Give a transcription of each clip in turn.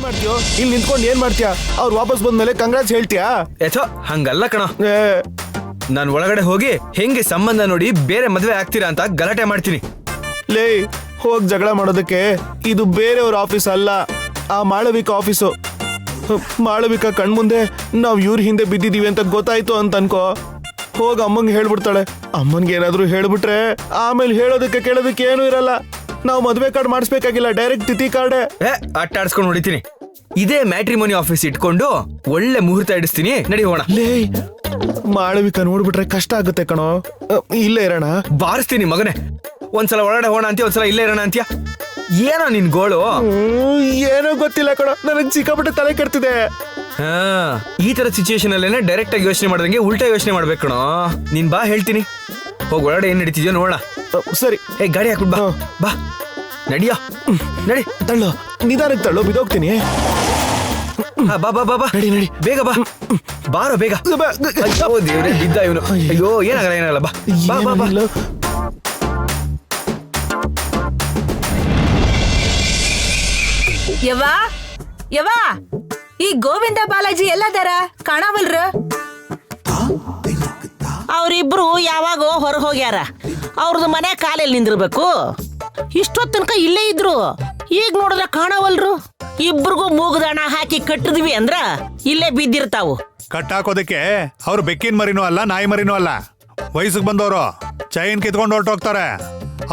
ಮಾಡ್ತೀಯೋ? ಇಲ್ಲಿ ನಿಂತ್ಕೊಂಡು ಏನ್ ಮಾಡ್ತೀಯಾ? ಅವ್ರು ವಾಪಸ್ ಬಂದ್ಮೇಲೆ ಕಂಗ್ರಾಟ್ಸ್ ಹೇಳ್ತೀಯಾ? ಏಥೋ ಹಂಗಲ್ಲ ಕಣ. ನಾನು ಒಳಗಡೆ ಹೋಗಿ ಹೆಂಗೆ ಸಂಬಂಧ ನೋಡಿ ಬೇರೆ ಮದ್ವೆ ಆಗ್ತೀರಾ ಅಂತ ಗಲಾಟೆ ಮಾಡ್ತೀನಿ. ಲೇ, ಹೋಗ್ ಜಗಳ ಮಾಡೋದಕ್ಕೆ ಇದು ಬೇರೆಯವ್ರ ಆಫೀಸ್ ಅಲ್ಲ, ಆ ಮಾಳವಿಕಾ ಆಫೀಸು. ಮಾಳವಿಕಾ ಕಣ್ಮುಂದೆ ನಾವ್ ಇವ್ರ ಹಿಂದೆ ಬಿದ್ದಿದೀವಿ ಅಂತ ಗೊತ್ತಾಯ್ತು ಅಂತ ಅನ್ಕೋ, ಹೋಗ್ ಅಮ್ಮಂಗೆ ಹೇಳ್ಬಿಡ್ತಾಳೆ. ಅಮ್ಮನ್ಗೆ ಏನಾದ್ರು ಹೇಳ್ಬಿಟ್ರೆ ಆಮೇಲೆ ಹೇಳೋದಕ್ಕೆ ಕೇಳೋದಕ್ಕೆ ಏನು ಇರಲ್ಲ. ನಾವು ಮದ್ವೆ ಕಾರ್ಡ್ ಮಾಡಿಸ್ಬೇಕಾಗಿಲ್ಲ, ಡೈರೆಕ್ಟ್ ತಿಥಿ ಕಾರ್ಡೆ. ಅಟ್ಟ ಆಡ್ಸ್ಕೊಂಡು ಹೊಡಿತೀನಿ. ಇದೇ ಮ್ಯಾಟ್ರಿಮೋನಿ ಆಫೀಸ್ ಇಟ್ಕೊಂಡು ಒಳ್ಳೆ ಮುಹೂರ್ತ ಇಡಿಸ್ತೀನಿ, ನಡಿ ಹೋಗೋಣ. ಲೇ, ಮಾಳವಿಕಾ ನೋಡ್ಬಿಟ್ರೆ ಕಷ್ಟ ಆಗುತ್ತೆ ಕಣೋ. ಇಲ್ಲೇ ಇರೋಣ. ಬಾರಿಸ್ತೀನಿ ಮಗನೇ. ಒಂದ್ಸಲ ಒಳಗಡೆ ಹೋಗೋಣ ಅಂತೀಯ, ಒಂದ್ಸಲ ಇಲ್ಲೇ ಇರೋಣ ಅಂತೀಯ. ಏನೋ ನಿನ್ ಗೋಳು? ಏನೋ ಗೊತ್ತಿಲ್ಲ ಕಣೋ, ನನಗ್ ಸಿಕ್ಕಾಪಟ್ಟೆ ತಲೆ ಕೆಡ್ತಿದೆ. ಈ ತರ ಸಿಚುವೇಶನ್ ಅಲ್ಲೇನೆ ಡೈರೆಕ್ಟ್ ಆಗಿ ಯೋಚನೆ ಮಾಡ್ದಂಗೆ ಉಲ್ಟಾ ಯೋಚನೆ ಮಾಡ್ಬೇಕು ಕಣೋ. ನೀನ್ ಬಾ, ಹೇಳ್ತೀನಿ. ಹೋಗ್ ಒಳಗಡೆ ಏನ್ ನಡೀತಿದ್ಯೋ ನೋಡೋಣ. ಸರಿ. ಗಾಡಿ ಹಾಕ್ಬಿಟ್ ಬಾ. ಬಾ ನಡಿಯೋ, ನಡಿ. ತಳ್ಳೋ, ನಿಧಾನಕ್ಕೆ ತಳ್ಳೋ, ಬಿದೋಗ್ತೀನಿ. ಬಾ ಬಾ ಬಾ ಬಾ, ನಡಿ ನಡಿ, ಬೇಗ ಬಾ. ಬಾರೋ ಬೇಗ. ಅಯ್ಯೋ ದೇವ್ರೆ, ಬಿದ್ದ ಇವನು. ಅಯ್ಯೋ ಏನಾಗಲ್ಲ ಏನಾಗಲ್ಲ, ಬಾ ಬಾ ಬಾ ಬಾ. ಯವ್ವಾ ಯವ್ವಾ, ಈ ಗೋವಿಂದ ಬಾಲಾಜಿ ಎಲ್ಲದಾರ? ಕಾಣವಲ್ರ? ಅವ್ರಿಬ್ರು ಯಾವಾಗೋ ಹೊರ ಹೋಗ್ಯಾರ. ಅವ್ರದ್ದು ಮನೆ ಕಾಲಲ್ಲಿ ನಿಂದಿರ್ಬೇಕು. ಇಷ್ಟೊತ್ತು ತನಕ ಇಲ್ಲೇ ಇದ್ರು, ಈಗ ನೋಡಿದ್ರ ಕಾಣವಲ್ರು. ಇಬ್ರಿಗೂ ಮೂಗುದಾಣ ಹಾಕಿ ಕಟ್ಟಿದ್ವಿ ಅಂದ್ರ ಇಲ್ಲೇ ಬಿದ್ದಿರ್ತಾವು. ಕಟ್ಟಾಕೋದಕ್ಕೆ ಅವ್ರು ಬೆಕ್ಕಿನ ಮರಿನೂ ಅಲ್ಲ, ನಾಯಿ ಮರಿನೂ ಅಲ್ಲ. ವಯಸ್ಸಿಗೆ ಬಂದವರು ಚೈನ್ ಕಿತ್ಕೊಂಡು ಹೊರಟೋಗ್ತಾರೆ.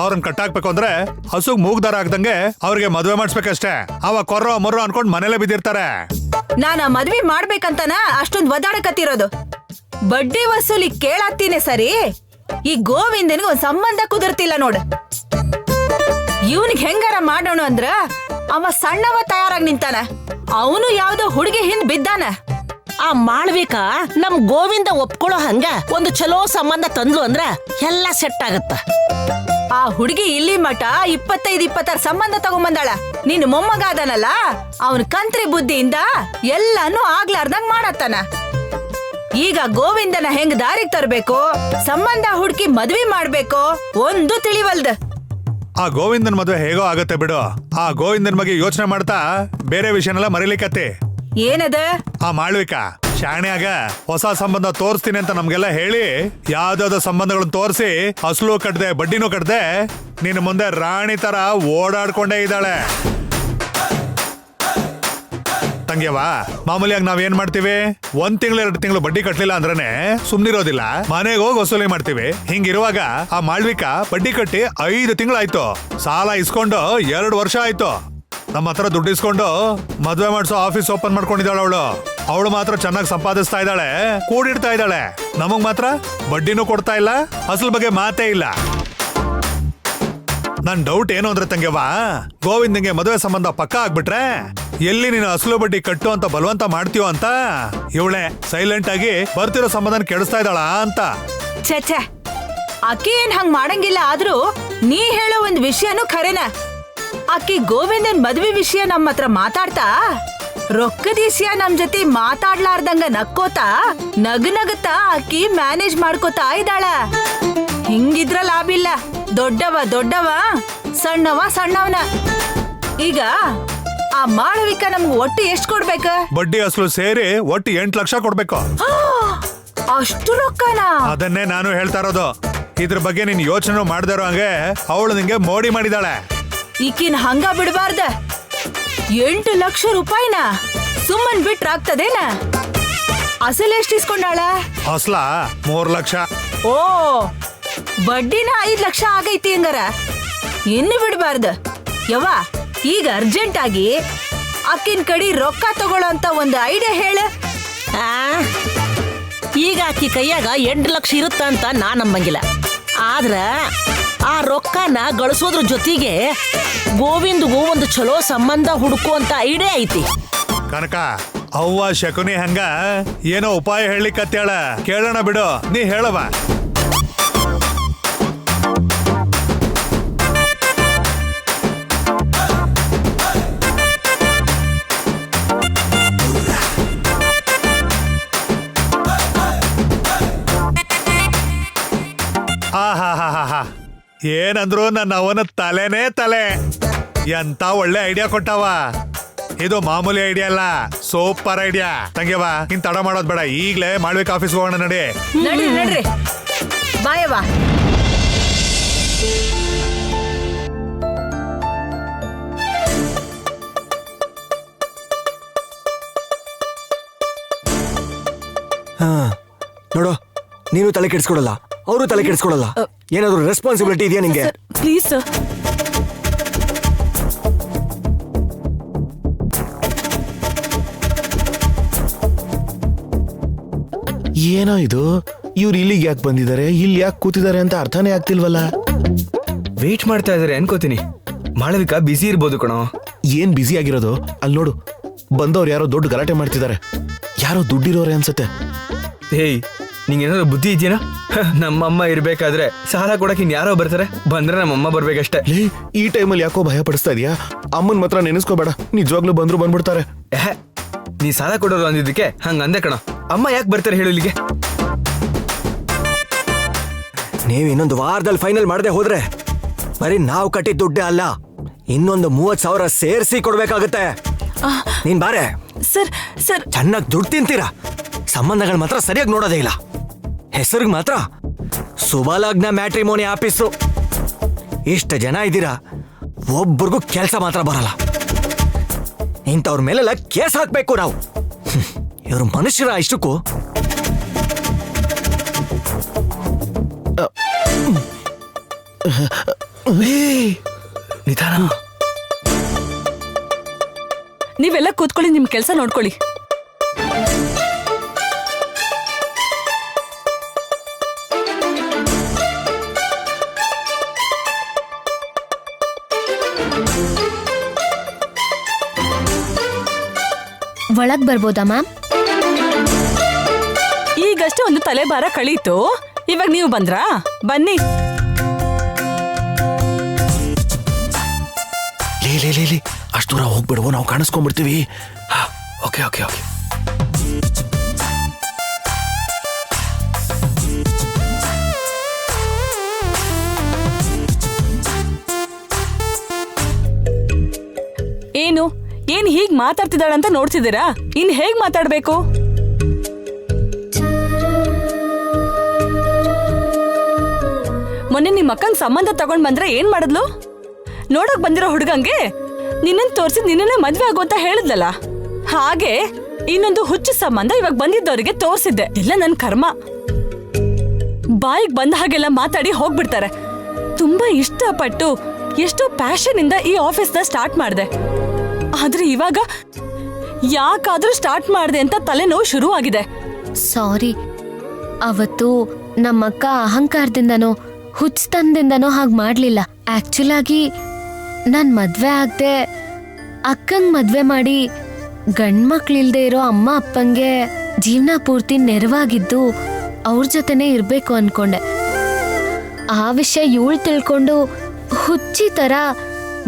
ಅವ್ರನ್ನ ಕಟ್ಟಾಕ್ಬೇಕು ಅಂದ್ರೆ ಹಸುಗ್ ಮೂಗ್ದಾರ ಹಾಕ್ದಂಗೆ ಅವ್ರಿಗೆ ಮದ್ವೆ ಮಾಡಿಸ್ಬೇಕಷ್ಟೇ. ಅವ ಕೊರ್ರೋ ಮೊರ್ರೋ ಅನ್ಕೊಂಡ್ ಮನೇಲೆ ಬಿದ್ದಿರ್ತಾರೆ. ನಾನ ಮದ್ವೆ ಮಾಡ್ಬೇಕಂತನ ಅಷ್ಟೊಂದ್ ಒದಾಡಕತ್ತಿರೋದು. ಬಡ್ಡಿ ವಸೂಲಿ ಕೇಳಾತೀನಿ ಸರಿ, ಈ ಗೋವಿಂದನಿಗೆ ಒಂದ್ ಸಂಬಂಧ ಕುದುರ್ತಿಲ್ಲ ನೋಡು. ಇವನಿಗೆ ಹೆಂಗಾರ ಮಾಡೋಣ ಅಂದ್ರ ಅವ ಸಣ್ಣವ ತಯಾರಾಗಿ ನಿಂತಾನ. ಅವನು ಯಾವ್ದೋ ಹುಡುಗಿ ಹಿಂದ್ ಬಿದ್ದಾನ. ಆ ಮಾಳ್ವಿಕಾ ನಮ್ ಗೋವಿಂದ ಒಪ್ಕೊಳ್ಳೋ ಹಂಗ ಒಂದು ಚಲೋ ಸಂಬಂಧ ತಂದ್ಲು ಅಂದ್ರ ಎಲ್ಲಾ ಸೆಟ್ ಆಗತ್ತ. ಆ ಹುಡುಗಿ ಇಲ್ಲಿ ಮಠ 25-26 ಸಂಬಂಧ ತಗೊಂಬಂದಾಳ. ನಿನ್ ಮೊಮ್ಮಗ ಅದನಲ್ಲ, ಅವನ್ ಕಂತ್ರಿ ಬುದ್ಧಿಯಿಂದ ಎಲ್ಲಾನು ಆಗ್ಲಾರ್ದಂಗ್ ಮಾಡತ್ತಾನ. ಈಗ ಗೋವಿಂದನ ಹೆಂಗ್ ದಾರಿಗ್ ತರ್ಬೇಕು, ಸಂಬಂಧ ಹುಡುಕಿ ಮದ್ವಿ ಮಾಡ್ಬೇಕು, ಒಂದು ತಿಳಿವಲ್ದ. ಆ ಗೋವಿಂದನ್ ಮದ್ವೆ ಹೇಗೋ ಆಗತ್ತೆ ಬಿಡು. ಆ ಗೋವಿಂದನ್ ಬಗ್ಗೆ ಯೋಚನೆ ಮಾಡ್ತಾ ಬೇರೆ ವಿಷಯನೆಲ್ಲ ಮರಿಲಿಕ್ಕತ್ತಿ. ಏನದ? ಆ ಮಾಳ್ವಿಕಾ ಶಾಣ್ಯಾಗ ಹೊಸ ಸಂಬಂಧ ತೋರಿಸ್ತೀನಿ ಅಂತ ನಮ್ಗೆಲ್ಲ ಹೇಳಿ ಯಾವ್ದಾವ್ದೋ ಸಂಬಂಧಗಳನ್ನ ತೋರಿಸಿ ಅಸಲು ಕಟ್ದೆ ಬಡ್ಡಿನೂ ಕಟ್ದೆ ನಿನ್ನ ಮುಂದೆ ರಾಣಿ ತರ ಓಡಾಡ್ಕೊಂಡೇ ಇದ್ದಾಳೆ. ತಂಗ್ಯವಾ, ಮಾಮೂಲಿಯಾಗಿ ನಾವೇನ್ ಮಾಡ್ತೀವಿ, 1 ತಿಂಗಳು 2 ತಿಂಗಳು ಬಡ್ಡಿ ಕಟ್ಲಿಲ್ಲ ಅಂದ್ರೇನೆ ಸುಮ್ನಿರೋದಿಲ್ಲ, ಮನೆಗೆ ಹೋಗಿ ವಸೂಲಿ ಮಾಡ್ತೀವಿ. ಹಿಂಗಿರುವಾಗ ಆ ಮಾಳ್ವಿಕಾ ಬಡ್ಡಿ ಕಟ್ಟಿ 5 ತಿಂಗಳಾಯ್ತು, ಸಾಲ ಇಸ್ಕೊಂಡು 2 ವರ್ಷ ಆಯ್ತು. ನಮ್ಮ ಹತ್ರ ದುಡ್ಡು ಇಸ್ಕೊಂಡು ಮದ್ವೆ ಮಾಡ್ಸೋ ಆಫೀಸ್ ಓಪನ್ ಮಾಡ್ಕೊಂಡಿದ್ದಾಳೆ ಅವಳು. ಅವಳು ಮಾತ್ರ ಚೆನ್ನಾಗಿ ಸಂಪಾದಿಸ್ತಾ ಇದ್ದಾಳೆ, ಕೂಡಿಡ್ತಾ ಇದ್ದಾಳೆ. ನಮಗ್ ಮಾತ್ರ ಬಡ್ಡಿನೂ ಕೊಡ್ತಾ ಇಲ್ಲ, ಅಸಲ್ ಬಗ್ಗೆ ಮಾತೇ ಇಲ್ಲ. ನನ್ ಡೌಟ್ ಏನು ಅಂದ್ರೆ ತಂಗ್ಯವ್ವ, ಗೋವಿಂದಂಗೆ ಮದುವೆ ಸಂಬಂಧ ಪಕ್ಕ ಆಗ್ಬಿಟ್ರೆ ಎಲ್ಲಿ ನೀನು ಅಸಲು ಬಡ್ಡಿ ಕಟ್ಟು ಅಂತ ಬಲವಂತ ಮಾಡ್ತೀವ ಅಂತ ಇವಳೆ ಸೈಲೆಂಟ್ ಆಗಿ ಬರ್ತಿರೋ ಸಂಬಂಧನ ಕೆಡಿಸ್ತಾ ಇದ್ದಾಳ ಅಂತ. ಛೆ, ಅಕ್ಕಿ ಏನ್ ಹಂಗ್ ಮಾಡಂಗಿಲ್ಲ. ಆದ್ರೂ ನೀ ಹೇಳೋ ಒಂದ್ ವಿಷಯನೂ ಖರೇನ. ಅಕ್ಕಿ ಗೋವಿಂದನ್ ಮದ್ವಿ ವಿಷಯ ನಮ್ಮ ಹತ್ರ ಮಾತಾಡ್ತಾ, ರೊಕ್ಕದ ವಿಷಯ ನಮ್ ಜೊತೆ ಮಾತಾಡ್ಲಾರ್ದಂಗ ನಕ್ಕೋತಾ ನಗನಗತಾ ಅಕ್ಕಿ ಮ್ಯಾನೇಜ್ ಮಾಡ್ಕೋತಾ ಇದ್ದಾಳ. ಹಿಂಗಿದ್ರ ಲಾಭ ಇಲ್ಲ. ದೊಡ್ಡವ ದೊಡ್ಡವ, ಸಣ್ಣವ ಸಣ್ಣವನ. ಈಗ ಆ ಮಾಳವಿಕಾ ನಮ್ಗೆ ಒಟ್ಟು ಎಷ್ಟು ಕೊಡ್ಬೇಕ? ಬಡ್ಡಿ ಅಸಲು ಸೇರಿ ಒಟ್ಟು 8 ಲಕ್ಷ ಕೊಡ್ಬೇಕು. ಅಷ್ಟು ರೊಕ್ಕನಾ? ಅದನ್ನೇ ನಾನು ಹೇಳ್ತಾ ಇರೋದು. ಇದ್ರ ಬಗ್ಗೆ ನೀನ್ ಯೋಚನೆ ಮಾಡ್ದಾರೋ ಹಂಗೆ ಅವಳು ನಿಂಗೆ ಮೋಡಿ ಮಾಡಿದಾಳೆ. ಈಕಿನ ಹಂಗ ಬಿಡಬಾರ್ದ. 8 ಲಕ್ಷ ರೂಪಾಯಿನ ಸುಮ್ಮನ್ ಬಿಟ್ರ ಆಗ್ತದೇನ? ಅಸಲ್ ಎಷ್ಟು ಇಸ್ಕೊಂಡಾಳ? ಅಸಲ 3 ಲಕ್ಷ. ಓ, ಬಡ್ಡಿನ 5 ಲಕ್ಷ ಆಗೈತಿ ಹಂಗಾರ. ಇನ್ನು ಬಿಡಬಾರ್ದ ಯವ್ವ. ಈಗ ಅರ್ಜೆಂಟ್ ಆಗಿ ಅಕ್ಕಿನ ಕಡೆ ರೊಕ್ಕ ತಗೊಳ್ಳೋ ಅಂತ ಒಂದು ಐಡಿಯಾ ಹೇಳ. ಈಗ ಆಕಿ ಕೈಯಾಗ 8 ಲಕ್ಷ ಇರುತ್ತ ಅಂತ ನಾ ನಂಬಂಗಿಲ್ಲ. ಆದ್ರ ಆ ರೊಕ್ಕನ ಗಳಿಸೋದ್ರ ಜೊತೆಗೆ ಗೋವಿಂದಗೂ ಒಂದು ಚಲೋ ಸಂಬಂಧ ಹುಡುಕುವಂತ ಐಡಿಯಾ ಐತಿ. ಕನಕ, ಅವ್ವ ಶಕುನಿ ಹಂಗ ಏನೋ ಉಪಾಯ ಹೇಳಿಕತ್ತೇಳ, ಕೇಳೋಣ ಬಿಡು, ನೀ ಹೇಳವ. ಆಹಾ, ಏನಂದ್ರು ನನ್ನ ಅವನ ತಲೆನೇ ತಲೆ. ಎಂತ ಒಳ್ಳೆ ಐಡಿಯಾ ಕೊಟ್ಟವ. ಇದು ಮಾಮೂಲಿ ಐಡಿಯಾ ಅಲ್ಲ, ಸೂಪರ್ ಐಡಿಯಾ. ತಂಗ್ಯವ ಇನ್ ತಡ ಮಾಡೋದ್ ಬೇಡ, ಈಗ್ಲೇ ಮಾಳ್ವಿಕ ಆಫೀಸ್ ಹೋಗೋಣ ನಡಿ. ನಡ್ರಿ ನಡ್ರಿ ಬಾಯವ್ವ. ಹಾ ನೋಡು, ನೀನು ತಲೆ ಕೆಡಿಸ್ಕೊಡಲ್ಲ, ಅವರು ತಲೆ ಕೆಡಿಸ್ಕೊಡಲ್ಲ. ಏನಾದ್ರು ರೆಸ್ಪಾನ್ಸಿಬಿಲಿಟಿ ಇದೆಯಾ ನಿಂಗೆ? Please sir. ಏನೋ ಇದು, ಇವ್ರು ಇಲ್ಲಿಗೆ ಯಾಕೆ ಬಂದಿದ್ದಾರೆ, ಇಲ್ಲಿ ಯಾಕೆ ಕೂತಿದ್ದಾರೆ ಅಂತ ಅರ್ಥನೇ ಆಗ್ತಿಲ್ವಲ್ಲ. ವೇಟ್ ಮಾಡ್ತಾ ಇದಾರೆ ಅನ್ಕೋತೀನಿ. ಮಾಳವಿಕಾ ಬಿಸಿ ಇರ್ಬೋದು ಕಣೋ. ಏನ್ ಬ್ಯುಸಿ ಆಗಿರೋದು? ಅಲ್ಲಿ ನೋಡು, ಬಂದವ್ರು ಯಾರೋ ದೊಡ್ಡ ಗಲಾಟೆ ಮಾಡ್ತಿದ್ದಾರೆ. ಯಾರೋ ದುಡ್ಡಿರೋರೆ ಅನ್ಸತ್ತೆ. ಹೇಯ್, ನಿಂಗೇನಾದ್ರು ಬುದ್ಧಿ ಇದೆಯೇನೋ? ನಮ್ಮಮ್ಮ ಇರ್ಬೇಕಾದ್ರೆ ಸಾಲ ಕೊಡಕ್ಕೆ ಇನ್ಯಾರೋ ಬರ್ತಾರೆ, ಬಂದ್ರೆ ನಮ್ಮಮ್ಮ ಬರ್ಬೇಕಷ್ಟೇ. ಲೇ, ಈ ಟೈಮಲ್ಲಿ ಯಾಕೋ ಭಯ ಪಡಿಸ್ತಾ ಇದೀಯಾ? ಅಮ್ಮನ್ ಮಾತ್ರ ನೆನೆಸ್ಕೋಬೇಡ, ನಿಜವಾಗ್ಲೂ ಬಂದ್ರು ಬಂದ್ಬಿಡ್ತಾರೆ. ನೀ ಸಾಲ ಕೊಡೋರು ಅಂದಿದ್ದಕ್ಕೆ ಹಂಗ ಅಂದೆ ಕಣೋ. ಅಮ್ಮ ಯಾಕೆ ಬರ್ತಾರೆ ಹೇಳು ಇಲ್ಲಿಗೆ? ನೀವು ಇನ್ನೊಂದು ವಾರದಲ್ಲಿ ಫೈನಲ್ ಮಾಡದೆ ಹೋದ್ರೆ ಬರೀ ನಾವು ಕಟ್ಟಿದ ದುಡ್ಡೇ ಅಲ್ಲ, ಇನ್ನೊಂದು 30,000 ಸೇರಿಸಿ ಕೊಡ್ಬೇಕಾಗತ್ತೆ. ನೀನ್ ಬಾರೆ. ಸರ್ ಸರ್ ಚೆನ್ನಾಗಿ ದುಡ್ಡು ತಿಂತೀರಾ, ಸಂಬಂಧಗಳು ಮಾತ್ರ ಸರಿಯಾಗಿ ನೋಡೋದೇ ಇಲ್ಲ. ಹೆಸರಿಗೆ ಮಾತ್ರ ಸುಬಲಗ್ನ ಮ್ಯಾಟ್ರಿಮೋನಿ ಆಫೀಸು. ಇಷ್ಟು ಜನ ಇದ್ದೀರಾ, ಒಬ್ಬರಿಗೂ ಕೆಲಸ ಮಾತ್ರ ಬರಲ್ಲ. ಇಂಥವ್ರ ಮೇಲೆಲ್ಲ ಕೇಸ್ ಹಾಕ್ಬೇಕು ನಾವು. ಇವರು ಮನುಷ್ಯರ ಇಷ್ಟಕ್ಕೂ. ನಿಧಾನ. ನೀವೆಲ್ಲ ಕೂತ್ಕೊಳ್ಳಿ, ನಿಮ್ ಕೆಲಸ ನೋಡ್ಕೊಳ್ಳಿ. ಒಳಗ್ ಬರ್ಬೋದಾ ಮ್ಯಾಮ್? ಈಗಷ್ಟೇ ಒಂದು ತಲೆಭಾರ ಕಳೀತು, ಇವಾಗ ನೀವು ಬಂದ್ರಾ? ಬನ್ನಿ. ಲೇ, ಅಷ್ಟು ದೂರ ಹೋಗ್ಬಿಡುವ, ನಾವು ಕಾಣಿಸ್ಕೊಂಡ್ಬಿಡ್ತೀವಿ. Okay okay okay. ಏನ್ ಹೀಗ್ ಮಾತಾಡ್ತಿದ್ದಾಳಂತ ನೋಡ್ತಿದ್ದೀರಾ? ಇನ್ ಹೇಗ್ ಮಾತಾಡ್ಬೇಕು? ಮೊನ್ನೆ ನಿಮ್ ಅಕ್ಕಂಗ್ ಸಂಬಂಧ ತಗೊಂಡ್ ಬಂದ್ರೆ ಏನ್ ಮಾಡಿದ್ಲು? ನೋಡಕ್ ಬಂದಿರೋ ಹುಡುಗಂಗೆ ನಿನ್ನನ್ ತೋರ್ಸಿ ನಿನ್ನೇ ಮದ್ವೆ ಆಗು ಅಂತ ಹೇಳಿದ್ಲಲ್ಲ, ಹಾಗೆ ಇನ್ನೊಂದು ಹುಚ್ಚು ಸಂಬಂಧ ಇವಾಗ ಬಂದಿದ್ದವರಿಗೆ ತೋರ್ಸಿದ್ದೆ. ಎಲ್ಲ ನನ್ ಕರ್ಮ. ಬಾಯಿಗೆ ಬಂದ ಹಾಗೆಲ್ಲ ಮಾತಾಡಿ ಹೋಗ್ಬಿಡ್ತಾರೆ. ತುಂಬಾ ಇಷ್ಟಪಟ್ಟು ಎಷ್ಟೋ ಪ್ಯಾಷನ್ ಇಂದ ಈ ಆಫೀಸ್ನ ಸ್ಟಾರ್ಟ್ ಮಾಡಿದೆ, ಆದ್ರೆ ಇವಾಗ ಯಾಕಾದ್ರೂ ಸ್ಟಾರ್ಟ್ ಮಾಡಿದೆ ಅಂತ ತಲೆನೋವು ಶುರು ಆಗಿದೆ. ಸಾರಿ, ಅವತ್ತು ನಮ್ಮಕ್ಕ ಅಹಂಕಾರದಿಂದನೋ ಹುಚ್ಚತನದಿಂದನೋ ಹಾಗೆ ಮಾಡ್ಲಿಲ್ಲ. ಆಕ್ಚುಲ್ ಆಗಿ ನಾನ್ ಮದ್ವೆ ಆಗದೆ ಅಕ್ಕಂಗ್ ಮದ್ವೆ ಮಾಡಿ ಗಂಡ್ಮಕ್ಳಿಲ್ದೆ ಇರೋ ಅಮ್ಮ ಅಪ್ಪಂಗೆ ಜೀವನ ಪೂರ್ತಿ ನೆರವಾಗಿದ್ದು ಅವ್ರ ಜೊತೆನೆ ಇರ್ಬೇಕು ಅನ್ಕೊಂಡೆ. ಆ ವಿಷಯ ಇವಳು ತಿಳ್ಕೊಂಡು ಹುಚ್ಚಿ ತರ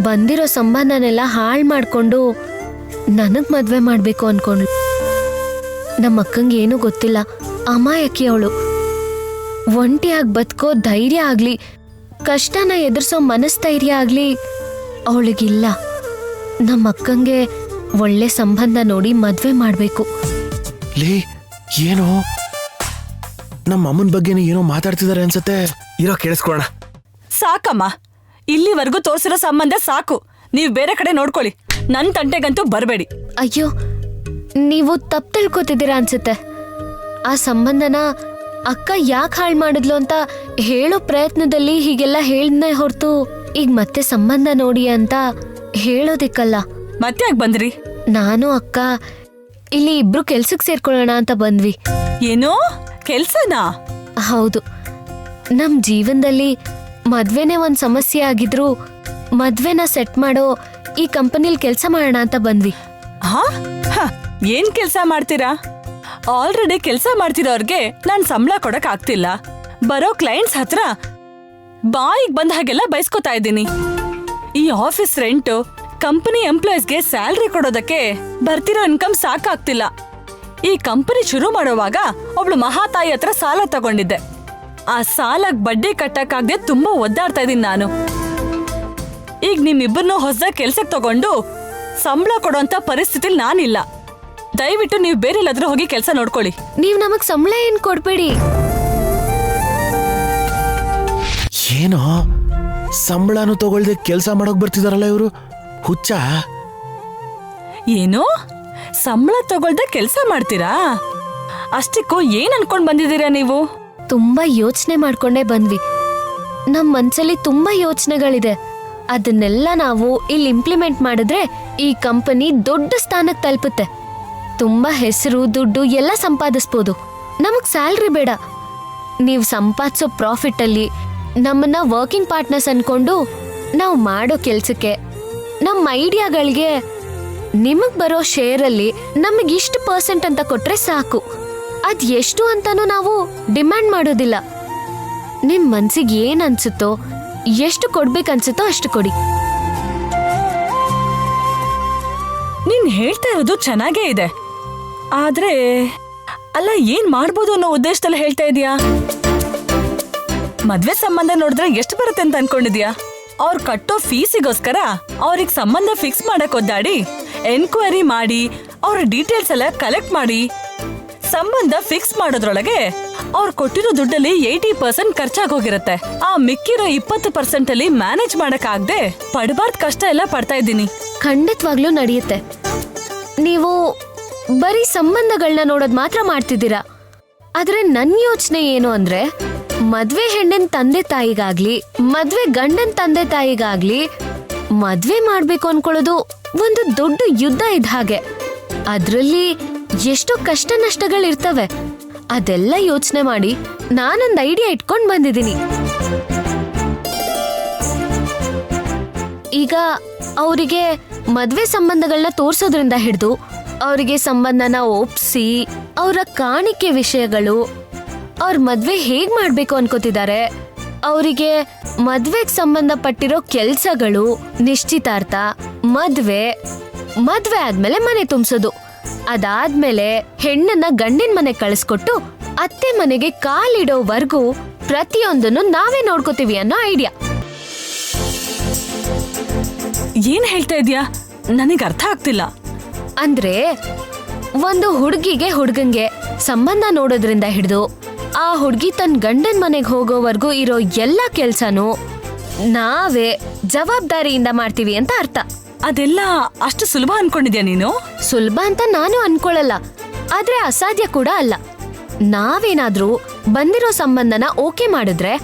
ಬಂದಿರೋ ಸಂಬಂಧನೆಲ್ಲ ಹಾಳು ಮಾಡ್ಕೊಂಡು ನನಗ್ ಮದ್ವೆ ಮಾಡ್ಬೇಕು ಅನ್ಕೊಂಡ್ಳು. ನಮ್ಮ ಅಕ್ಕಂಗೆ ಏನೂ ಗೊತ್ತಿಲ್ಲ, ಅಮಾಯಕಿ ಅವಳು. ಒಂಟಿಯಾಗಿ ಬದುಕೋ ಧೈರ್ಯ ಆಗ್ಲಿ, ಕಷ್ಟನ ಎದುರಿಸೋ ಮನಸ್ಥೈರ್ಯ ಆಗ್ಲಿ ಅವಳಿಗಿಲ್ಲ. ನಮ್ಮ ಅಕ್ಕಂಗೆ ಒಳ್ಳೆ ಸಂಬಂಧ ನೋಡಿ ಮದ್ವೆ ಮಾಡ್ಬೇಕು. ಲೇ, ಏನೋ ನಮ್ಮ ಅಮ್ಮನ ಬಗ್ಗೆನೇ ಏನೋ ಮಾತಾಡ್ತಿದ್ದಾರೆ ಅನ್ಸತ್ತೆ. ಇರೋ ಕೇಳಿಸ್ಕೊಳ್ಳೋಣ. ಸಾಕಮ್ಮ, ಇಲ್ಲಿವರೆಗೂ ತೋರಿಸಿರೋ ಸಂಬಂಧ ಸಾಕು. ನೀವ್ ಬೇರೆ ಕಡೆ ನೋಡ್ಕೊಳ್ಳಿ, ನನ್ ತಂಟೆಗಂತೂ ಬರಬೇಡಿ. ಅಯ್ಯೋ, ನೀವು ತಪ್ಪು ತಿಳ್ಕೊತಿದ್ದೀರಾ ಅನ್ಸುತ್ತೆ. ಆ ಸಂಬಂಧನ ಅಕ್ಕ ಯಾಕೆ ಹಾಳು ಮಾಡಿದ್ಲು ಅಂತ ಹೇಳೋ ಪ್ರಯತ್ನದಲ್ಲಿ ಹೀಗೆಲ್ಲ ಹೇಳ್ದೆ ಹೊರತು ಈಗ ಮತ್ತೆ ಸಂಬಂಧ ನೋಡಿ ಅಂತ ಹೇಳೋದಿಕ್ಕಲ್ಲ. ಮತ್ತೆ ಯಾಕೆ ಬಂದ್ರಿ? ನಾನು ಅಕ್ಕ ಇಲ್ಲಿ ಇಬ್ರು ಕೆಲ್ಸಕ್ಕೆ ಸೇರ್ಕೊಳ್ಳೋಣ ಅಂತ ಬಂದ್ವಿ. ಏನೋ ಕೆಲ್ಸನಾ? ಹೌದು, ನಮ್ ಜೀವನದಲ್ಲಿ ಮದ್ವೆನೇ ಒಂದ್ ಸಮಸ್ಯೆ ಆಗಿದ್ರು ಮದ್ವೆನ ಸೆಟ್ ಮಾಡೋ ಈ ಕಂಪನಿಲ್ ಕೆಲಸ ಮಾಡೋಣ ಅಂತ ಬಂದ್ವಿ. ಹಾ, ಏನ್ ಕೆಲ್ಸ ಮಾಡ್ತೀರಾ? ಆಲ್ರೆಡಿ ಕೆಲ್ಸ ಮಾಡ್ತಿರೋರ್ಗೆ ನಾನ್ ಸಂಬಳ ಕೊಡಕ್ ಆಗ್ತಿಲ್ಲ. ಬರೋ ಕ್ಲೈಂಟ್ಸ್ ಹತ್ರ ಬಾಯಿಗೆ ಬಂದ ಹಾಗೆಲ್ಲ ಬಯಸ್ಕೊತಾ ಇದ್ದೀನಿ. ಈ ಆಫೀಸ್ ರೆಂಟು, ಕಂಪನಿ ಎಂಪ್ಲಾಯೀಸ್ಗೆ ಸ್ಯಾಲ್ರಿ ಕೊಡೋದಕ್ಕೆ ಬರ್ತಿರೋ ಇನ್ಕಮ್ ಸಾಕಾಗ್ತಿಲ್ಲ. ಈ ಕಂಪನಿ ಶುರು ಮಾಡೋವಾಗ ಒಬ್ಳು ಮಹಾತಾಯಿ ಹತ್ರ ಸಾಲ ತಗೊಂಡಿದ್ದೆ. ಆ ಸಾಲಕ್ ಬಡ್ಡಿ ಕಟ್ಟಕ್ಕಾಗದೆ ತುಂಬಾ ಒದ್ದಾಡ್ತಾ ಇದೀನಿ ನಾನು. ಈಗ ನಿಮ್ಮಿಬ್ಬರನ್ನು ಹೊಸದಾಗಿ ಕೆಲ್ಸಕ್ಕೆ ತಗೊಂಡು ಸಂಬಳ ಕೊಡೋಂತ ಪರಿಸ್ಥಿತಿಲಿ ನಾನಿಲ್ಲ. ದಯವಿಟ್ಟು ನೀವು ಬೇರೆ ಎಲ್ಲಾದ್ರೂ ಹೋಗಿ ಕೆಲಸ ನೋಡ್ಕೊಳ್ಳಿ. ನೀವ್ ನಮಗ್ ಸಂಬಳ ಏನ್ ಕೊಡ್ಬೇಡಿ. ಏನೋ ಸಂಬಳನು ತಗೊಳ್ದೆ ಕೆಲಸ ಮಾಡಕ್ ಬರ್ತಿದಾರಲ್ಲ ಇವರು, ಹುಚ್ಚ? ಏನು ಸಂಬಳ ತಗೊಳ್ದೆ ಕೆಲಸ ಮಾಡ್ತೀರಾ? ಅಷ್ಟಕ್ಕೂ ಏನ್ ಅನ್ಕೊಂಡ್ ಬಂದಿದ್ದೀರಾ ನೀವು? ತುಂಬಾ ಯೋಚನೆ ಮಾಡ್ಕೊಂಡೇ ಬಂದ್ವಿ. ನಮ್ ಮನ್ಸಲ್ಲಿ ತುಂಬಾ ಯೋಚನೆಗಳಿದೆ. ಅದನ್ನೆಲ್ಲ ನಾವು ಇಲ್ಲಿ ಇಂಪ್ಲಿಮೆಂಟ್ ಮಾಡಿದ್ರೆ ಈ ಕಂಪನಿ ದೊಡ್ಡ ಸ್ಥಾನಕ್ಕೆ ತಲುಪುತ್ತೆ. ತುಂಬಾ ಹೆಸರು, ದುಡ್ಡು ಎಲ್ಲ ಸಂಪಾದಿಸ್ಬೋದು. ನಮಗ್ ಸ್ಯಾಲ್ರಿ ಬೇಡ. ನೀವು ಸಂಪಾದಿಸೋ ಪ್ರಾಫಿಟ್ ಅಲ್ಲಿ ನಮ್ಮನ್ನ ವರ್ಕಿಂಗ್ ಪಾರ್ಟ್ನರ್ಸ್ ಅನ್ಕೊಂಡು ನಾವು ಮಾಡೋ ಕೆಲ್ಸಕ್ಕೆ, ನಮ್ಮ ಐಡಿಯಾಗಳಿಗೆ ನಿಮಗ್ ಬರೋ ಶೇರಲ್ಲಿ ನಮಗ್ ಇಷ್ಟು % ಅಂತ ಕೊಟ್ರೆ ಸಾಕು. ಅದ್ ಎಷ್ಟು ಅಂತಾನು ನಾವು ಡಿಮ್ಯಾಂಡ್ ಮಾಡೋದಿಲ್ಲ. ನಿಮ್ ಮನ್ಸಿಗೆ ಏನ್ ಅನ್ಸುತ್ತೋ, ಎಷ್ಟು ಕೊಡ್ಬೇಕನ್ಸುತ್ತೋ ಅಷ್ಟು ಕೊಡಿ. ನೀನ್ ಹೇಳ್ತಾ ಇರೋದು ಚೆನ್ನಾಗೇ ಇದೆ, ಆದ್ರೆ ಅಲ್ಲ ಏನ್ ಮಾಡ್ಬೋದು ಅನ್ನೋ ಉದ್ದೇಶದಲ್ಲಿ ಹೇಳ್ತಾ ಇದೀಯಾ? ಮದ್ವೆ ಸಂಬಂಧ ನೋಡಿದ್ರೆ ಎಷ್ಟು ಬರುತ್ತೆ ಅಂತ ಅನ್ಕೊಂಡಿದ್ಯಾ? ಅವ್ರು ಕಟ್ಟೋ ಫೀಸಿಗೋಸ್ಕರ ಅವ್ರಿಗೆ ಸಂಬಂಧ ಫಿಕ್ಸ್ ಮಾಡಕ್ ಒದ್ದಾಡಿ ಎನ್ಕ್ವೈರಿ ಮಾಡಿ ಅವ್ರ ಡೀಟೇಲ್ಸ್ ಎಲ್ಲ ಕಲೆಕ್ಟ್ ಮಾಡಿ ಸಂಬಂಧ ಫಿಕ್ಸ್ ಮಾಡೋದ್ರೊಳಗೆ ಅವ್ರು ಕೊಟ್ಟಿರೋ ದುಡ್ಡಲ್ಲಿ 80% ಖರ್ಚಾಗೋಗಿರತ್ತೆ. ಆ ಮಿಕ್ಕಿರೋ 20% ಅಲ್ಲಿ ಮ್ಯಾನೇಜ್ ಮಾಡಕ್ ಆಗದೆ ಪಡಬಾರ್ದ್ ಕಷ್ಟ ಎಲ್ಲ ಪಡ್ತಾ ಇದ್ದೀನಿ. ಖಂಡಿತವಾಗ್ಲೂ ನಡೆಯುತ್ತೆ. ನೀವು ಬರೀ ಸಂಬಂಧಗಳನ್ನ ನೋಡೋದ್ ಮಾತ್ರ ಮಾಡ್ತಿದ್ದೀರಾ. ಆದ್ರೆ ನನ್ ಯೋಚನೆ ಏನು ಅಂದ್ರೆ, ಮದ್ವೆ ಹೆಣ್ಣಿನ ತಂದೆ ತಾಯಿಗಾಗ್ಲಿ, ಮದ್ವೆ ಗಂಡನ್ ತಂದೆ ತಾಯಿಗಾಗ್ಲಿ ಮದ್ವೆ ಮಾಡ್ಬೇಕು ಅನ್ಕೊಳ್ಳೋದು ಒಂದು ದೊಡ್ಡ ಯುದ್ಧ ಇದ್ದ ಹಾಗೆ. ಅದ್ರಲ್ಲಿ ಎಷ್ಟೋ ಕಷ್ಟ ನಷ್ಟಗಳಿರ್ತವೆ. ಅದೆಲ್ಲ ಯೋಚನೆ ಮಾಡಿ ನಾನೊಂದ್ ಐಡಿಯಾ ಇಟ್ಕೊಂಡ್ ಬಂದಿದ್ದೀನಿ. ಈಗ ಅವರಿಗೆ ಮದ್ವೆ ಸಂಬಂಧಗಳನ್ನ ತೋರ್ಸೋದ್ರಿಂದ ಹಿಡಿದು ಅವರಿಗೆ ಸಂಬಂಧನ ಒಪ್ಸಿ ಅವರ ಕಾಣಿಕೆ ವಿಷಯಗಳು, ಅವ್ರ ಮದ್ವೆ ಹೇಗ್ ಮಾಡ್ಬೇಕು ಅನ್ಕೋತಿದ್ದಾರೆ, ಅವರಿಗೆ ಮದ್ವೆಗ್ ಸಂಬಂಧಪಟ್ಟಿರೋ ಕೆಲ್ಸಗಳು, ನಿಶ್ಚಿತಾರ್ಥ, ಮದ್ವೆ ಆದ್ಮೇಲೆ ಮನೆ ತುಂಬಿಸೋದು, ಅದಾದ್ಮೇಲೆ ಹೆಣ್ಣನ್ನ ಗಂಡಿನ ಮನೆ ಕಳಿಸ್ಕೊಟ್ಟು ಅತ್ತೆ ಮನೆಗೆ ಕಾಲಿಡೋವರೆಗೂ ಪ್ರತಿಯೊಂದನ್ನು ನಾವೇ ನೋಡ್ಕೋತೀವಿ ಅನ್ನೋ ಐಡಿಯಾ. ಏನ್ ಹೇಳ್ತಾ ಇದೀಯಾ? ನನಗೆ ಅರ್ಥ ಆಗ್ತಿಲ್ಲ. ಅಂದ್ರೆ ಒಂದು ಹುಡುಗಂಗೆ ಸಂಬಂಧ ನೋಡೋದ್ರಿಂದ ಹಿಡಿದು ಆ ಹುಡುಗಿ ತನ್ನ ಗಂಡನ್ ಮನೆಗೆ ಹೋಗೋವರೆಗೂ ಇರೋ ಎಲ್ಲ ಕೆಲ್ಸನೂ ನಾವೇ ಜವಾಬ್ದಾರಿಯಿಂದ ಮಾಡ್ತೀವಿ ಅಂತ ಅರ್ಥ. ಅದೆಲ್ಲ ಅಷ್ಟು ಸುಲಭ ಅನ್ಕೊಂಡಿದ್ಯಾ ನೀನು? ಸುಲಭ ಅಂತ ನಾನು ಅನ್ಕೊಳ್ಳಲ್ಲ, ಆದ್ರೆ ಅಸಾಧ್ಯ ಕೂಡ ಅಲ್ಲ. ನಾವೇನಾದ್ರೂ ಬಂದಿರೋ ಸಂಬಂಧನ ಓಕೆ ಮಾಡಿದ್ರೆ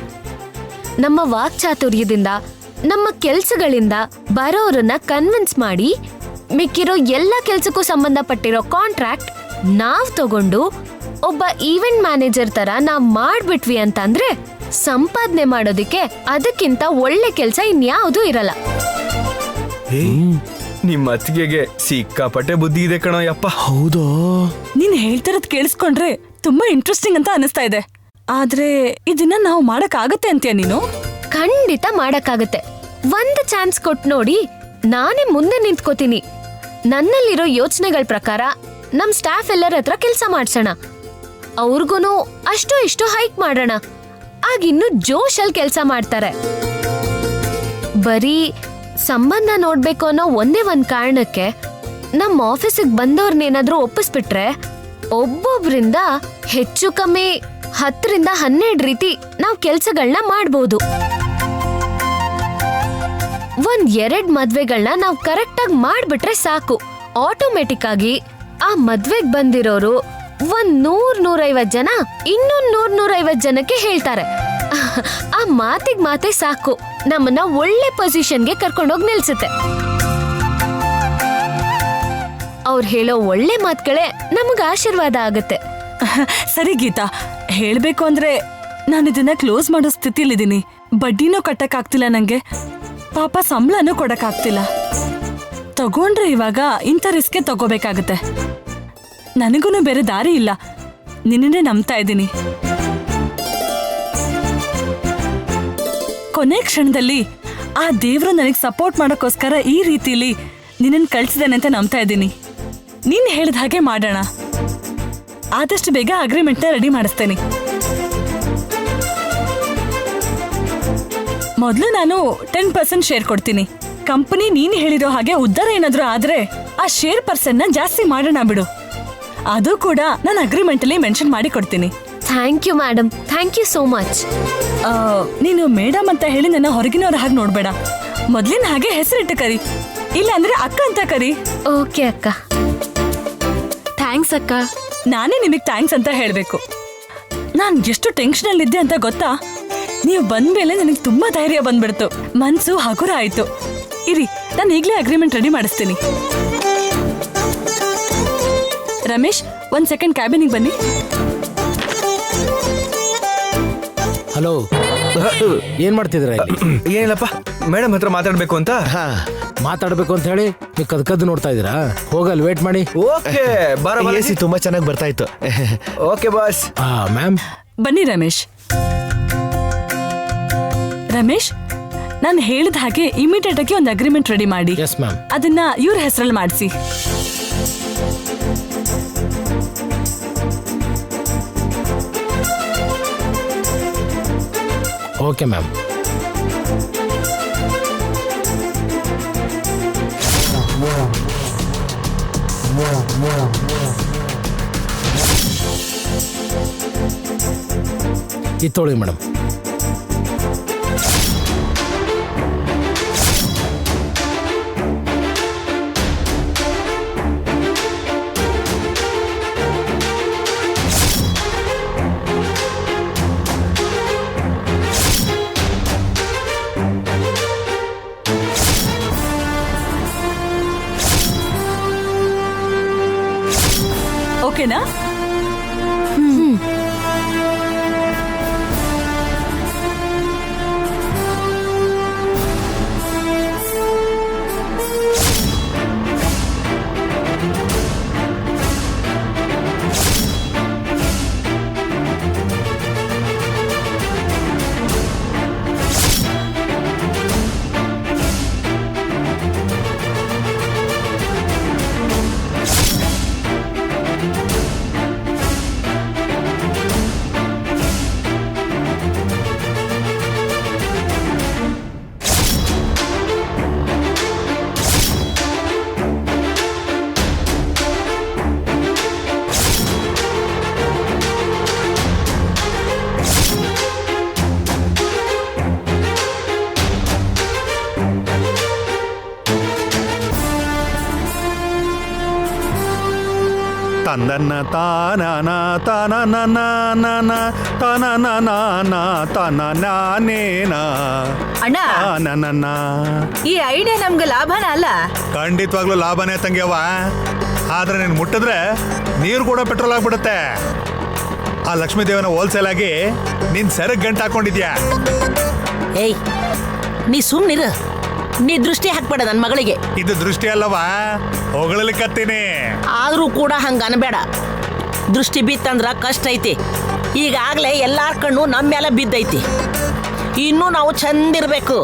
ನಮ್ಮ ವಾಕ್ಚಾತುರ್ಯದಿಂದ, ನಮ್ಮ ಕೆಲ್ಸಗಳಿಂದ ಬರೋರನ್ನ ಕನ್ವಿನ್ಸ್ ಮಾಡಿ ಮಿಕ್ಕಿರೋ ಎಲ್ಲ ಕೆಲ್ಸಕ್ಕೂ ಸಂಬಂಧಪಟ್ಟಿರೋ ಕಾಂಟ್ರಾಕ್ಟ್ ನಾವ್ ತಗೊಂಡು ಒಬ್ಬ ಈವೆಂಟ್ ಮ್ಯಾನೇಜರ್ ತರ ನಾವ್ ಮಾಡ್ಬಿಟ್ವಿ ಅಂತಂದ್ರೆ ಸಂಪಾದನೆ ಮಾಡೋದಿಕ್ಕೆ ಅದಕ್ಕಿಂತ ಒಳ್ಳೆ ಕೆಲ್ಸ ಇನ್ಯಾವುದೂ ಇರಲ್ಲ. ನಿಮ್ ಅತ್ತಿಗೆಗೆ ಸಿಕ್ಕಾಪಟ್ಟೆ ಬುದ್ಧಿ ಇದೆ ಕಣೋ ಯಪ್ಪ. ಹೌದೋ? ನೀನ್ ಹೇಳ್ತಿರೋದ್ ಕೇಳಿಸ್ಕೊಂಡ್ರೆ ತುಂಬಾ ಇಂಟ್ರೆಸ್ಟಿಂಗ್ ಅಂತ ಅನಿಸ್ತಾ ಇದೆ. ಆದ್ರೆ ಇದನ್ನ ನಾವು ಮಾಡಕ್ ಆಗತ್ತೆ ಅಂತೀಯ ನೀನು? ಖಂಡಿತ ಮಾಡಕ್ಕಾಗತ್ತೆ. ಒಂದು ಚಾನ್ಸ್ ಕೊಟ್ಟು ನೋಡಿ. ನಾನೇ ಮುಂದೆ ನಿಂತ್ಕೋತೀನಿ. ನನ್ನಲ್ಲಿರೋ ಯೋಚನೆಗಳ ಪ್ರಕಾರ ನಮ್ ಸ್ಟಾಫ್ ಎಲ್ಲರ ಹತ್ರ ಕೆಲಸ ಮಾಡ್ಸೋಣ. ಅವ್ರಿಗೂ ಅಷ್ಟು ಇಷ್ಟು ಹೈಕ್ ಮಾಡೋಣ. ಆಗಿನ್ನು ಜೋಶಲ್ಲಿ ಕೆಲಸ ಮಾಡ್ತಾರೆ. ಬರೀ ಸಂಬಂಧ ನೋಡ್ಬೇಕು ಅನ್ನೋ ಒಂದೇ ಒಂದ್ ಕಾರಣಕ್ಕೆ ನಮ್ಮ ಆಫೀಸಿಗೆ ಬಂದವ್ರನ್ನೇನಾದ್ರೂ ಒಪ್ಪಿಸ್ಬಿಟ್ರೆ ಒಬ್ಬೊಬ್ರಿಂದ ಹೆಚ್ಚು ಕಮ್ಮಿ 10 ರಿಂದ 12 ರೀತಿ ನಾವ್ ಕೆಲ್ಸಗಳನ್ನ ಮಾಡ್ಬೋದು. 1-2 ಮದ್ವೆಗಳನ್ನ ನಾವ್ ಕರೆಕ್ಟ್ ಆಗಿ ಮಾಡ್ಬಿಟ್ರೆ ಸಾಕು. ಆಟೋಮೆಟಿಕ್ ಆಗಿ ಆ ಮದ್ವೆಗ್ ಬಂದಿರೋರು 100-150 ಜನ ಇನ್ನೊಂದ್ 100-150 ಜನಕ್ಕೆ ಹೇಳ್ತಾರೆ. ಆ ಮಾತೆ ಸಾಕು ನಮ್ಮನ್ನ ಒಳ್ಳೆ ಪೊಸಿಷನ್ಗೆ ಕರ್ಕೊಂಡೋಗಿ ನಿಲ್ಸುತ್ತೆ. ಅವ್ರು ಹೇಳೋ ಒಳ್ಳೆ ಮಾತುಗಳೇ ನಮಗ ಆಶೀರ್ವಾದ ಆಗುತ್ತೆ. ಸರಿ ಗೀತಾ, ಹೇಳ್ಬೇಕು ಅಂದ್ರೆ ನಾನು ಇದನ್ನ ಕ್ಲೋಸ್ ಮಾಡೋ ಸ್ಥಿತಿಲಿದ್ದೀನಿ. ಬಡ್ಡಿನೂ ಕಟ್ಟಕ್ಕಾಗ್ತಿಲ್ಲ ನಂಗೆ, ಪಾಪ ಸಂಬಳನೂ ಕೊಡಕ್ಕಾಗ್ತಿಲ್ಲ. ತಗೊಂಡ್ರೆ ಇವಾಗ ಇಂಥ ರಿಸ್ಕೆ ತಗೋಬೇಕಾಗತ್ತೆ. ನನಗೂ ಬೇರೆ ದಾರಿ ಇಲ್ಲ. ನಿನ್ನೇ ನಂಬ್ತಾ ಇದ್ದೀನಿ. ಕೊನೆ ಕ್ಷಣದಲ್ಲಿ ಆ ದೇವ್ರು ನನಗೆ ಸಪೋರ್ಟ್ ಮಾಡೋಕ್ಕೋಸ್ಕರ ಈ ರೀತಿಲಿ ನಿನ್ನನ್ನು ಕಳ್ಸಿದಾನೆ ಅಂತ ನಂಬ್ತಾ ಇದ್ದೀನಿ. ನೀನ್ ಹೇಳಿದ ಹಾಗೆ ಮಾಡೋಣ. ಆದಷ್ಟು ಬೇಗ ಅಗ್ರಿಮೆಂಟ್ನ ರೆಡಿ ಮಾಡಿಸ್ತೇನೆ. ಮೊದಲು ನಾನು 10% ಶೇರ್ ಕೊಡ್ತೀನಿ. ಕಂಪನಿ ನೀನ್ ಹೇಳಿರೋ ಹಾಗೆ ಉದ್ಧಾರ ಏನಾದ್ರೂ ಆದ್ರೆ ಆ ಶೇರ್ ಪರ್ಸನ್ ನ ಜಾಸ್ತಿ ಮಾಡೋಣ ಬಿಡು. ಅದು ಕೂಡ ನಾನು ಅಗ್ರಿಮೆಂಟ್ ಅಲ್ಲಿ ಮೆನ್ಷನ್ ಮಾಡಿ ಕೊಡ್ತೀನಿ. Thank you madam, thank you so much. ನೀನು ಮೇಡಮ್ ಅಂತ ಹೇಳಿ ನನ್ನ ಹೊರಗಿನವ್ರ ಹಾಗೆ ನೋಡ್ಬೇಡ. ಮೊದ್ಲಿನ ಹಾಗೆ ಹೆಸರಿಟ್ಟು ಕರಿ, ಇಲ್ಲ ಅಂದ್ರೆ ಅಕ್ಕ ಅಂತ ಕರಿ. ಓಕೆ ಅಕ್ಕ. ಥ್ಯಾಂಕ್ಸ್ ಅಕ್ಕ. ನಾನೇ ನಿಮಗ್ ಥ್ಯಾಂಕ್ಸ್ ಅಂತ ಹೇಳ್ಬೇಕು. ನಾನ್ ಎಷ್ಟು ಟೆನ್ಷನ್ ಅಲ್ಲಿ ಇದ್ದೆ ಅಂತ ಗೊತ್ತಾ? ನೀವು ಬಂದ್ಮೇಲೆ ನನಗೆ ತುಂಬಾ ಧೈರ್ಯ ಬಂದ್ಬಿಡ್ತು, ಮನ್ಸು ಹಗುರ ಆಯ್ತು. ಇರಿ, ನಾನು ಈಗ್ಲೇ ಅಗ್ರಿಮೆಂಟ್ ರೆಡಿ ಮಾಡಿಸ್ತೀನಿ. ರಮೇಶ್, 1 ಸೆಕೆಂಡ್ ಕ್ಯಾಬಿನಿಗೆ ಬನ್ನಿ. ಹಲೋ, ಏನ್ ಮಾಡ್ತಿದ್ರ ಇಲ್ಲಿ? ಏನಿಲ್ಲಪ್ಪ, ಮೇಡಮ್ ಹತ್ರ ಮಾತಾಡ್ಬೇಕು ಅಂತ. ಮಾತಾಡ್ಬೇಕು ಅಂತ ಹೇಳಿ ನೀವು ಕದ್ದು ನೋಡ್ತಾ ಇದೀರಾ? ಹೋಗಲ್ ವೇಟ್ ಮಾಡಿ. ಓಕೆ, ಬರ. AC ತುಂಬಾ ಚೆನ್ನಾಗಿ ಬರ್ತಾ ಇತ್ತು. Okay boss. ಮ್ಯಾಮ್ ಬನ್ನಿ ರಮೇಶ್. ರಮೇಶ್, ನಾನು ಹೇಳಿದ ಹಾಗೆ ಇಮಿಡಿಯೇಟ್ ಆಗಿ ಒಂದು ಅಗ್ರಿಮೆಂಟ್ ರೆಡಿ ಮಾಡಿ. Yes ma'am. ಅದನ್ನ ಇವ್ರ ಹೆಸರಲ್ಲಿ ಮಾಡಿಸಿ. Okay ma'am. ಇತ್ತೋಳಿ ಮೇಡಮ್. ಓಕೆನಾ? ತಂದನ್ನ ತಾನ ತಾನ ತಾನ ನಾನೇನ ಅಣ್ಣ, ನನ್ನ ಈ ಐಡಿಯಾ ನಮ್ಗೆ ಲಾಭನ ಅಲ್ಲ? ಖಂಡಿತವಾಗ್ಲೂ ಲಾಭನೇ ತಂಗ್ಯವ. ಆದ್ರೆ ನೀನ್ ಮುಟ್ಟಿದ್ರೆ ನೀರು ಕೂಡ ಪೆಟ್ರೋಲ್ ಆಗ್ಬಿಡುತ್ತೆ. ಆ ಲಕ್ಷ್ಮೀ ದೇವನ ಹೋಲ್ಸೇಲ್ ಆಗಿ ನೀನ್ ಸೆರಗ್ ಗಂಟು ಹಾಕೊಂಡಿದ್ಯಾ. ಏಯ್, ನೀ ಸುಮ್ನಿರು. ನೀ ದೃಷ್ಟಿ ಹಾಕ್ಬೇಡ ನನ್ನ ಮಗಳಿಗೆ. ಇದು ದೃಷ್ಟಿ ಅಲ್ಲವಾ, ಹೊಗಳಲ್ಲಿ ಕತ್ತೀನಿ. ಆದ್ರೂ ಕೂಡ ಹಂಗ ಅನ್ಬೇಡ. ದೃಷ್ಟಿ ಬಿತ್ತಂದ್ರ ಕಷ್ಟ ಐತಿ. ಈಗಾಗ್ಲೇ ಎಲ್ಲಾರ ಕಣ್ಣು ನಮ್ಮ ಮೇಲೆ ಬಿದ್ದೈತಿ. ಇನ್ನೂ ನಾವು ಚಂದಿರ್ಬೇಕು.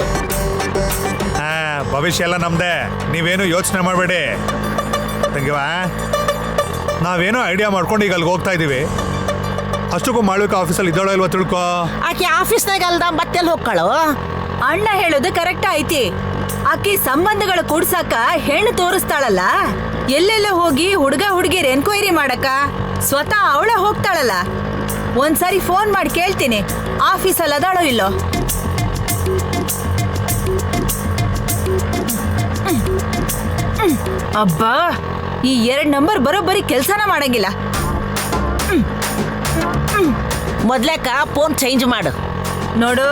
ಭವಿಷ್ಯ ಎಲ್ಲ ನಮ್ದೆ, ನೀವೇನು ಯೋಚನೆ ಮಾಡಬೇಡಿ ತಂಗಿವಾ. ನಾವೇನೋ ಐಡಿಯಾ ಮಾಡ್ಕೊಂಡು ಈಗ ಅಲ್ಲಿಗೆ ಹೋಗ್ತಾ ಇದೀವಿ. ಅಷ್ಟಕ್ಕೂ ಮಾಳ್ವಿಕ ಆಫೀಸಲ್ಲಿ ಇದ್ದೋಳ ಇಲ್ವಾ ತಿಳ್ಕೊ. ಆಕೆ ಆಫೀಸ್ನಾಗ ಅಲ್ದ ಮತ್ತೆಲ್ಲಿ ಹೋಗ್ಕಳು? ಅಣ್ಣ ಹೇಳೋದು ಕರೆಕ್ಟ್ ಐತಿ. ಆಕಿ ಸಂಬಂಧಗಳು ಕೂಡ್ಸಾಕ ಹೆಣ್ಣು ತೋರಿಸ್ತಾಳಲ್ಲ, ಎಲ್ಲೆಲ್ಲ ಹೋಗಿ ಹುಡುಗ ಹುಡುಗಿರ್ ಎನ್ಕ್ವೈರಿ ಮಾಡಕ ಸ್ವತಃ ಅವಳ ಹೋಗ್ತಾಳಲ್ಲ. ಒಂದ್ಸರಿ ಫೋನ್ ಮಾಡಿ ಕೇಳ್ತೀನಿ, ಆಫೀಸಲ್ಲಿ ಅದಾಳೋ ಇಲ್ಲೋ. ಅಬ್ಬಾ, ಈ 2 ನಂಬರ್ ಬರೋಬ್ಬರಿ ಕೆಲ್ಸನ ಮಾಡಂಗಿಲ್ಲ. ಮೊದ್ಲೇಕ ಫೋನ್ ಚೇಂಜ್ ಮಾಡು. ನೋಡು,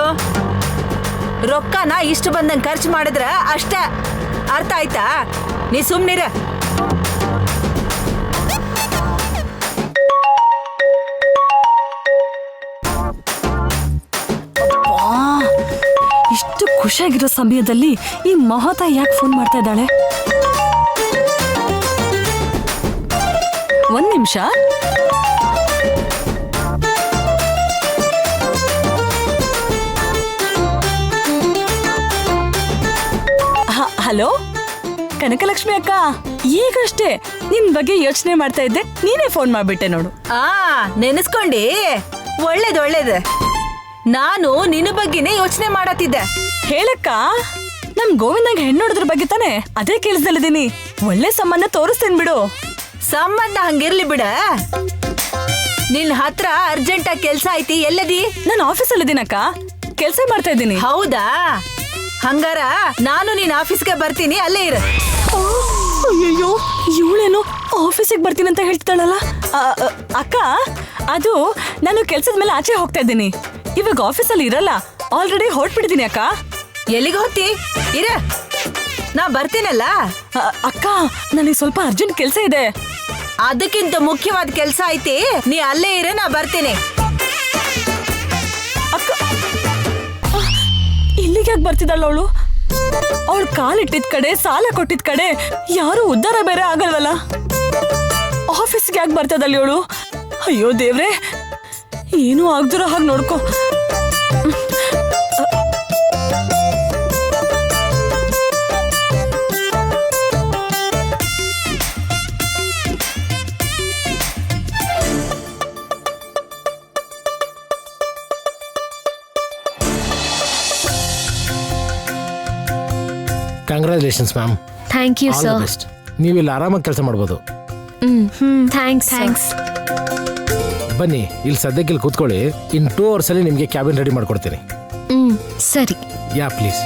ರೊಕ್ಕನ ಇಷ್ಟು ಬಂದಂಗೆ ಖರ್ಚು ಮಾಡಿದ್ರ ಅಷ್ಟ. ಅರ್ಥ ಆಯ್ತಾ? ನೀ ಸುಮ್ನಿರ. ಇಷ್ಟು ಖುಷಿಯಾಗಿರೋ ಸಮಯದಲ್ಲಿ ಈ ಮಹತಾ ಯಾಕೆ ಫೋನ್ ಮಾಡ್ತಾ ಇದ್ದಾಳೆ? 1 ನಿಮಿಷ. ಹಲೋ ಕನಕಲಕ್ಷ್ಮಿ ಅಕ್ಕ, ಈಗಷ್ಟೇ ನಿನ್ ಬಗ್ಗೆ ಯೋಚನೆ ಮಾಡ್ತಾ ಇದ್ದೆ, ನೀನೇ ಫೋನ್ ಮಾಡ್ಬಿಟ್ಟೆ ನೋಡು. ನೆನೆಸ್ಕೊಂಡಿ? ಒಳ್ಳೇದು. ನಾನು ನಿನ್ನ ಬಗ್ಗೆನೇ ಯೋಚನೆ ಮಾಡತ್ತಿದ್ದೆ. ಹೇಳಕ್ಕ, ನಮ್ ಗೋವಿಂದಂಗೆ ಹೆಣ್ಣು ನೋಡೋದ್ರ ಬಗ್ಗೆ ತಾನೆ ಅದೇ ಕೇಳಿಸ್ದಲ್ಲಿದ್ದೀನಿ. ಒಳ್ಳೆ ಸಂಬಂಧ ತೋರಿಸ್ತೇನೆ ಬಿಡು. ಸಂಬಂಧ ಹಂಗಿರ್ಲಿ ಬಿಡ. ನಿನ್ ಹತ್ರ ಅರ್ಜೆಂಟ್ ಆಗಿ ಕೆಲ್ಸ ಐತಿ, ಎಲ್ಲದಿ? ನಾನು ಆಫೀಸಲ್ಲಿ ಇದ್ದೀನಕ್ಕ, ಕೆಲ್ಸ ಮಾಡ್ತಾ ಇದ್ದೀನಿ. ಹೌದಾ? ಹಂಗಾರ ನಾನು ನಿನ್ ಆಫೀಸ್ಗೆ ಬರ್ತೀನಿ, ಅಲ್ಲೇ ಇರು. ಅಯ್ಯಯ್ಯೋ, ಇವಳೇನು ಆಫೀಸಿಗೆ ಬರ್ತೀನಿ ಅಂತ ಹೇಳ್ತಾಳಲ್ಲ. ಅಕ್ಕ, ಅದು ನಾನು ಕೆಲ್ಸದ ಮೇಲೆ ಆಚೆ ಹೋಗ್ತಾ ಇದ್ದೀನಿ. ಇವಾಗ ಆಫೀಸಲ್ಲಿ ಇರಲ್ಲ, ಆಲ್ರೆಡಿ ಹೊರಟ್ಬಿಟ್ಟಿದ್ದೀನಿ ಅಕ್ಕ. ಎಲ್ಲಿಗೆ ಹೋಗ್ತಿ? ಇರ, ನಾ ಬರ್ತೀನಲ್ಲ. ಅಕ್ಕ, ನನಗೆ ಸ್ವಲ್ಪ ಅರ್ಜೆಂಟ್ ಕೆಲ್ಸ ಇದೆ. ಅದಕ್ಕಿಂತ ಮುಖ್ಯವಾದ ಕೆಲ್ಸ ಐತಿ, ನೀ ಅಲ್ಲೇ ಇರ, ನಾ ಬರ್ತೀನಿ. ಅಕ್ಕ, ಇಲ್ಲಿಗೆ ಯಾಕೆ ಬರ್ತಿದ್ದಾಳ ಅವಳು? ಅವಳು ಕಾಲಿಟ್ಟಿದ್ ಕಡೆ, ಸಾಲ ಕೊಟ್ಟಿದ್ ಕಡೆ ಯಾರು ಉದ್ಧಾರ ಬೇರೆ ಆಗಲ್ವಲ್ಲ. ಆಫೀಸ್ಗೆ ಯಾಕೆ ಬರ್ತದಲ್ಲ ಇವಳು? ಅಯ್ಯೋ ದೇವ್ರೆ, ಏನೂ ಆಗ್ದಿರೋ ಹಾಗೆ ನೋಡ್ಕೊ. Congratulations ma'am. Thank you sir. Best. ನೀವು ಇಲ್ಲಿ ಆರಾಮಾಗಿ ಕೆಲಸ ಮಾಡ್ಬೋದು. ಥ್ಯಾಂಕ್ಸ್. ಬನ್ನಿ, ಇಲ್ಲಿ ಸದ್ಯಕ್ಕೆ ಇಲ್ಲಿ ಕೂತ್ಕೊಳ್ಳಿ. ಇನ್ 2 hours ಅಲ್ಲಿ ನಿಮಗೆ ಕ್ಯಾಬಿನ್ ರೆಡಿ ಮಾಡ್ಕೊಡ್ತೀನಿ. ಸರಿ. ಯಾ ಪ್ಲೀಸ್.